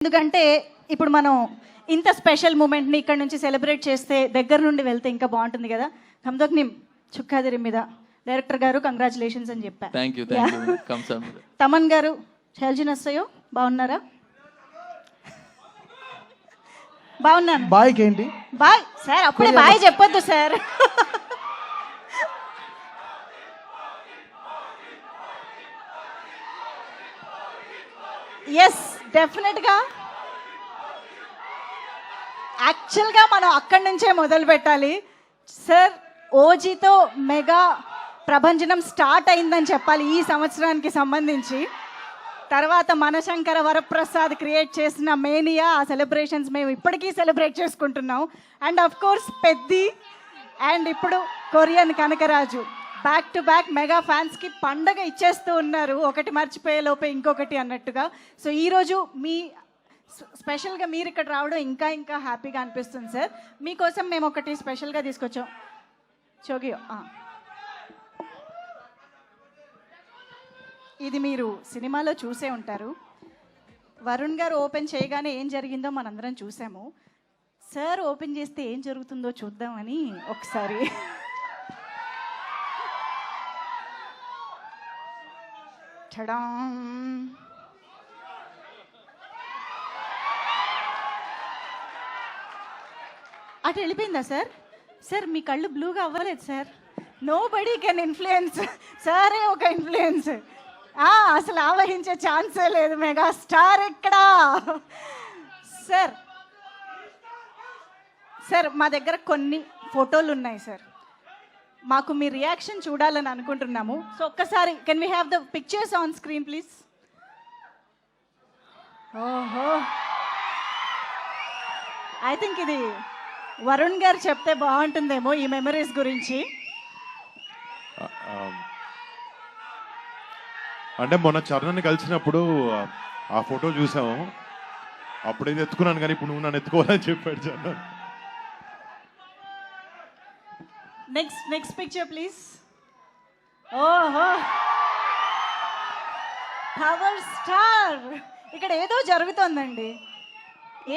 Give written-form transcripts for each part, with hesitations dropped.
ఎందుకంటే ఇప్పుడు మనం ఇంత స్పెషల్ మూమెంట్ని ఇక్కడ నుంచి సెలబ్రేట్ చేస్తే దగ్గర నుండి వెళ్తే ఇంకా బాగుంటుంది కదా. కమ్దోక్ నిమ్ చుక్కాదిరి మీద డైరెక్టర్ గారు కంగ్రాచులేషన్స్ అని చెప్పారు. తమన్ గారు షెల్జిన్ వస్తాయో బాగున్నారా? బాగున్నాను. బాయ్ ఏంటి బాయ్ సార్, అప్పుడే బాయ్ చెప్పొద్దు సార్. ఎస్ డెఫినెట్గా యాక్చువల్గా మనం అక్కడి నుంచే మొదలు పెట్టాలి సార్. ఓజీతో మెగా ప్రభంజనం స్టార్ట్ అయిందని చెప్పాలి ఈ సంవత్సరానికి సంబంధించి. తర్వాత మనశంకర వరప్రసాద్ క్రియేట్ చేసిన మేనియా, ఆ సెలబ్రేషన్స్ మేము ఇప్పటికీ సెలబ్రేట్ చేసుకుంటున్నాం. And of course Peddi and ఇప్పుడు Korean Kanakaraju back to back mega ఫ్యాన్స్కి పండగ ఇచ్చేస్తూ ఉన్నారు, ఒకటి మర్చిపోయే లోపే ఇంకొకటి అన్నట్టుగా. సో ఈరోజు మీ స్పెషల్గా మీరు ఇక్కడ రావడం ఇంకా ఇంకా హ్యాపీగా అనిపిస్తుంది సార్. మీకోసం మేము ఒకటి స్పెషల్గా తీసుకొచ్చాం. చోగియో, ఇది మీరు సినిమాలో చూసే ఉంటారు. వరుణ్ గారు ఓపెన్ చేయగానే ఏం జరిగిందో మనందరం చూసాము. సార్ ఓపెన్ చేస్తే ఏం జరుగుతుందో చూద్దామని ఒకసారి. అటు వెళ్ళిపోయిందా సార్? సార్ మీ కళ్ళు బ్లూగా అవ్వలేదు sir. Nobody can influence, సారే ఒక ఇన్ఫ్లుయెన్స్. అసలు ఆవహించే ఛాన్సే లేదు. మెగా స్టార్ ఎక్కడా సార్? సార్ మా దగ్గర కొన్ని ఫోటోలు ఉన్నాయి సార్, మాకు మీ రియాక్షన్ చూడాలని అనుకుంటున్నాము. సో ఒక్కసారి can we have the pictures on screen please? ఓహో, ఐ థింక్ ఇది వరుణ్ గారు చెప్తే బాగుంటుందేమో ఈ మెమరీస్ గురించి. అంటే మొన్న చరణ్ని కలిసినప్పుడు ఆ ఫోటో చూసాము, అప్పుడేది ఎత్తుకున్నాను కానీ ఇప్పుడు నువ్వు నన్ను ఎత్తుకోవాలని చెప్పాడు చరణ్. Next picture please. ఓహో, పవర్ స్టార్. ఇక్కడ ఏదో జరుగుతోందండి.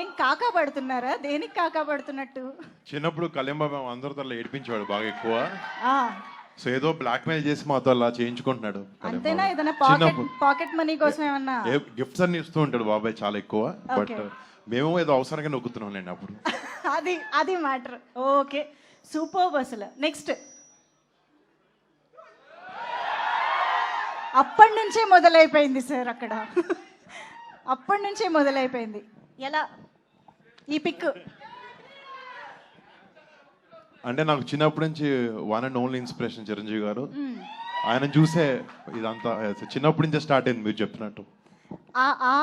ఏం కాకా పడుతున్నారా? దేనికి కాకా పడుతున్నట్టు? చిన్నప్పుడు కళ్యాణ్ అందరితో అలా ఏడిపించేవాడు బాగా ఎక్కువ. సో ఏదో బ్లాక్ మెయిల్ చేసి మాతో అలా చేయించుకుంటున్నాడు. అంతేనా? ఏదైనా పాకెట్ మనీ కోసం ఏమన్నా గిఫ్ట్స్ అన్ని ఇస్తూ ఉంటాడు బాబాయ్ చాలా ఎక్కువ. బట్ మేము ఏదో అవసరంగా నొక్కుతున్నాం లేండి అప్పుడు. అది మ్యాటర్. Okay, super. అసలు నెక్స్ట్ అప్పటి నుంచే మొదలైపోయింది సార్. అక్కడ అప్పటి నుంచే మొదలైపోయింది. ఎలా ఈ పిక్? అంటే నాకు చిన్నప్పటి నుంచి one and only inspiration Chiranjeevi గారు. ఆయన చూసే ఇదంతా చిన్నప్పటి నుంచే స్టార్ట్ అయింది మీరు చెప్పినట్టు. ఆ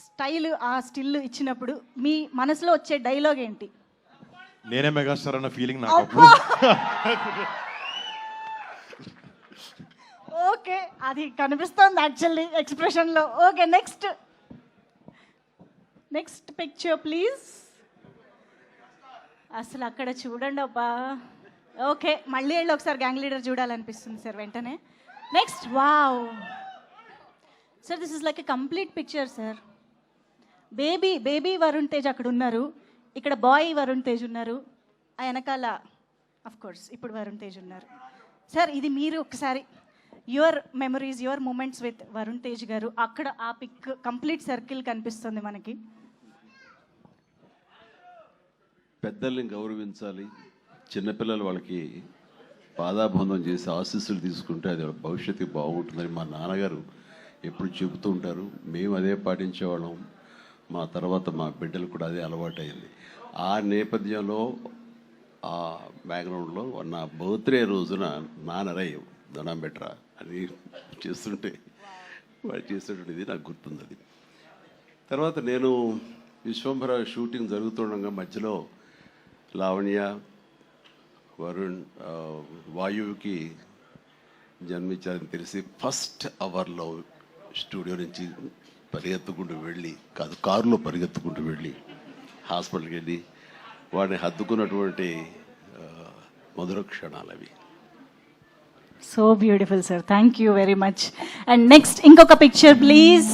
స్టైల్, ఆ స్టిల్ ఇచ్చినప్పుడు మీ మనసులో వచ్చే డైలాగ్ ఏంటి? నేనే మెగాస్టార్ అన్న ఫీలింగ్ నాకు అప్పుడు. ఓకే, అది కనిపిస్తోంది యాక్చువల్లీ ఎక్స్ప్రెషన్లో. Okay, next picture please. అసలు అక్కడ చూడండి అబ్బా. ఓకే, మళ్ళీ వెళ్ళి ఒకసారి గ్యాంగ్ లీడర్ చూడాలనిపిస్తుంది సార్ వెంటనే. Next, wow sir, this is like a complete picture sir. Baby Varun Tej అక్కడ ఉన్నారు, ఇక్కడ బాయ్ వరుణ్ తేజ్ ఉన్నారు, ఆ వెనకాల అఫ్ కోర్స్ ఇప్పుడు వరుణ్ తేజ్ ఉన్నారు. సార్ ఇది మీరు ఒకసారి your memories, your moments with Varun Tej గారు. అక్కడ ఆ పిక్ కంప్లీట్ సర్కిల్ కనిపిస్తుంది మనకి. పెద్దల్ని గౌరవించాలి, చిన్నపిల్లలు వాళ్ళకి పాదాబంధం చేసి ఆశీస్సులు తీసుకుంటే అది భవిష్యత్తుకి బాగుంటుందని మా నాన్నగారు ఎప్పుడు చెబుతూ ఉంటారు. మేము అదే పాటించేవాళ్ళం, మా తర్వాత మా బిడ్డలు కూడా అదే అలవాటైంది. ఆ నేపథ్యంలో ఆ బ్యాక్గ్రౌండ్లో నా బర్త్డే రోజున నాన్నరయ్య దండం బెట్రా అని చేస్తుంటే వాడు చేసేటువంటిది నాకు గుర్తుంది. అది తర్వాత నేను విశ్వంభర షూటింగ్ జరుగుతుండగా మధ్యలో లావణ్య, వరుణ్, వాయువుకి జన్మించారని తెలిసి ఫస్ట్ అవర్లో స్టూడియో నుంచి పరిగెత్తుకుంటూ వెళ్ళి, కారులో పరిగెత్తుకుంటూ వెళ్ళి హాస్పిటల్కి వెళ్ళి వాడిని హత్తుకున్నటువంటి మధుర క్షణాలు అవి. So beautiful sir, thank you very much. And next ఇంకొక పిక్చర్ ప్లీజ్.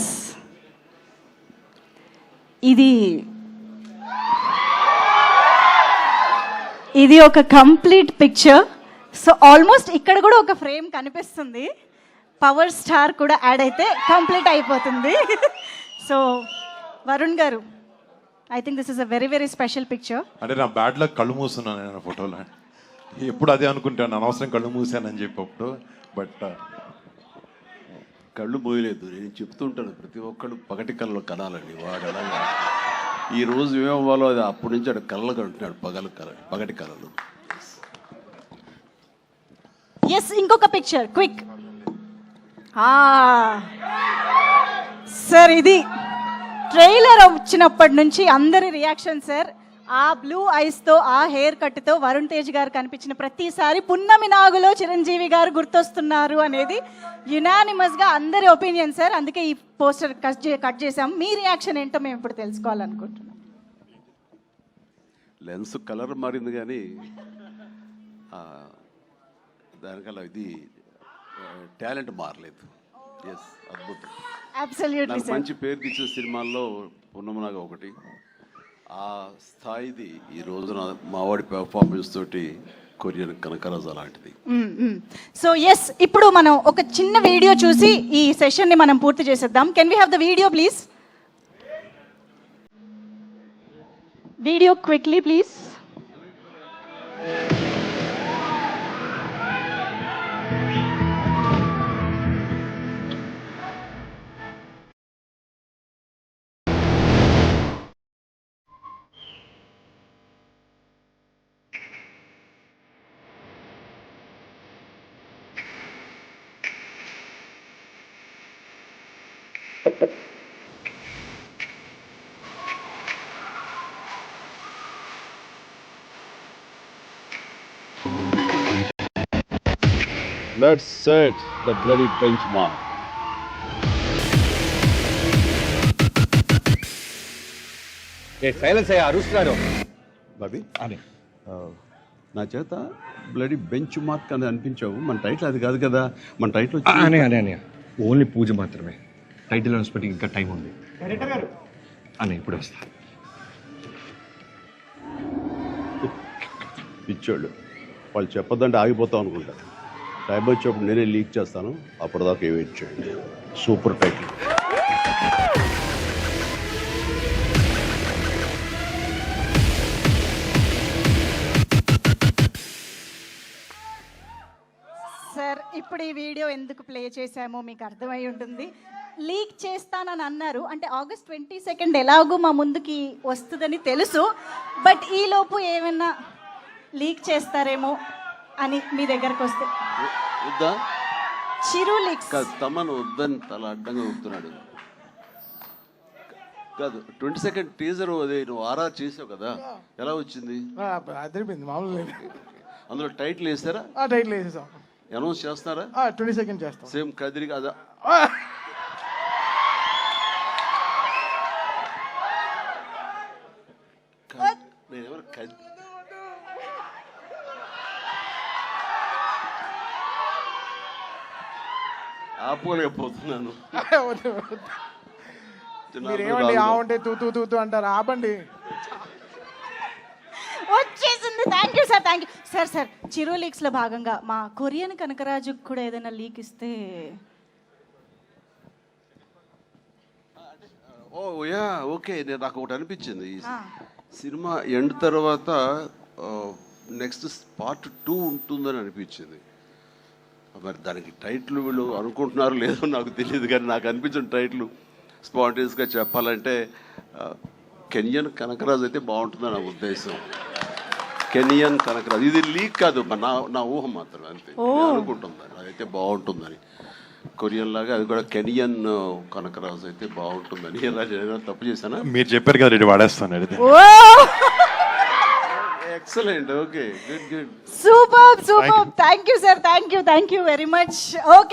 ఇది ఒక కంప్లీట్ పిక్చర్. సో ఆల్మోస్ట్ ఇక్కడ కూడా ఒక ఫ్రేమ్ కనిపిస్తుంది. పవర్ స్టార్ కూడా యాడ్ అయితే కంప్లీట్ అయిపోతుంది. సో వరుణ్ గారు, I think this is a very very special picture. అంటే నా బ్యాడ్ లక్ కళ్ళు మూస్తున్నాను నేను ఫోటోలో. ఎప్పుడు అదే అనుకుంటాను, అనవసరం కళ్ళు మూసానని చెప్పి అప్పుడు. బట్ కళ్ళు మోయలేదు. నేను చెప్తుంటాను ప్రతి ఒక్కళ్ళు పగటి కళ్ళు కనాలండి. వాడు అలాగా ఈ రోజు ఏమవ్వాలో అది అప్పటి నుంచి అక్కడ కళ్ళు కంటున్నాడు. పగటి కళలు. ఎస్, ఇంకొక పిక్చర్ క్విక్. సార్ ఇది ట్రైలర్ వచ్చినప్పటి నుంచి అందరి రియాక్షన్ సార్. ఆ బ్లూ ఐస్తో, ఆ హెయిర్ కట్తో వరుణ్ తేజ్ గారు కనిపించిన ప్రతిసారి పున్నమి నాగులో చిరంజీవి గారు గుర్తొస్తున్నారు అనేది యునానిమస్గా అందరి ఒపీనియన్ సార్. అందుకే ఈ పోస్టర్ కట్ చేసాం. మీ రియాక్షన్ ఏంటో మేము ఇప్పుడు తెలుసుకోవాలనుకుంటున్నాం. లెన్స్ కలర్ మారింది కానీ దానికల్లా ఇది టాలెంట్ మారలేదు. ఎస్, అద్భుతం. అబ్సల్యూట్లీ నాకు సార్. మంచి పేరు తెచ్చిన సినిమాల్లో పున్నమనాగా ఒకటి. ఆ స్థాయిది ఈ రోజున మావాడి పెర్ఫార్మెన్స్ తోటి కొరియన్ కనకరాజు అలాంటిది. సో ఎస్, ఇప్పుడు మనం ఒక చిన్న వీడియో చూసి ఈ సెషన్ ని మనం పూర్తి చేసేద్దాం. Can we have the video please? Video quickly please. Let's set the bloody benchmark. Silence అయ్యా, అరుస్తున్నాడు. బాబీ, అని నా చేత బ్లడీ బెంచ్ మార్క్ అని అనిపించావు. మన టైటిల్ అది కాదు కదా. మన టైటిల్ అని అని అని ఓన్లీ పూజ మాత్రమే. టైటిల్ అనౌన్స్మెంట్ ఇంకా టైం ఉంది అని ఇప్పుడు వస్తా. ఇచ్చాడు. వాళ్ళు చెప్పొద్దంటే ఆగిపోతాం అనుకుంటా. టైం వచ్చేప్పుడు నేనే లీక్ చేస్తాను. అప్పటిదాకా వెయిట్ చేయండి. Super title. సార్, ఇప్పుడు ఈ వీడియో ఎందుకు ప్లే చేశామో మీకు అర్థమై ఉంటుంది. లీక్ చేస్తానని అన్నారు, అంటే August 22 ఎలాగో మా ముందుకి వస్తుందని తెలుసు. బట్ ఈలోపు ఏమైనా లీక్ చేస్తారేమో అని మీ దగ్గరకు వస్తే. వద్దా? చిరు లీక్స్ కాదు, తమను వద్దని తల అడ్డంగా ఊపుతున్నాడు. కాదు, 22 టీజర్ అదే నువ్వు ఆర్ఆర్ చేసావు కదా, ఎలా వచ్చింది? అదిరిపోయింది, మామూలు లేదు. అందులో టైటిల్ వేసారా? టైటిల్ వేసేసాం. అనౌన్స్ చేస్తారా? 22 చేస్తాం. సేమ్ కదిరి కదా. నేనేమన్నా ఆపుకోలేకపోతున్నాను. మీరేమండి ఆ ఉంటే తూ తూ అంటారు, ఆపండి. వచ్చేసింది. Thank you sir, thank you sir. Sir, Chiru leaks లో భాగంగా మా కొరియన్ కనకరాజుకు కూడా ఏదైనా లీక్ ఇస్తే. ఓ యా, ఓకే. నేను నాకు ఒకటి అనిపించింది, ఈ సినిమా ఎండ్ తర్వాత నెక్స్ట్ పార్ట్ 2 ఉంటుందని అనిపించింది. మరి దానికి టైటిల్ వీళ్ళు అనుకుంటున్నారు లేదో నాకు తెలియదు, కానీ నాకు అనిపించిన టైటిల్ స్పాంటేనియస్గా చెప్పాలంటే కెనియన్ కనకరాజు అయితే బాగుంటుందని నా ఉద్దేశం. కెనియన్ కనకరాజు, ఇది లీక్ కాదు, నా ఊహ మాత్రమే, అంతే. అనుకుంటుందని అదైతే బాగుంటుందని. కొరియన్ లాగా అది కూడా కెనియన్ కనకరాజు అయితే బాగుంటుందని. ఎలా తప్పు చేశానా? మీరు చెప్పారు కదా, రెడీ వాడేస్తాను. Excellent, okay, good good, super super. Thank you sir, thank you very much. Okay.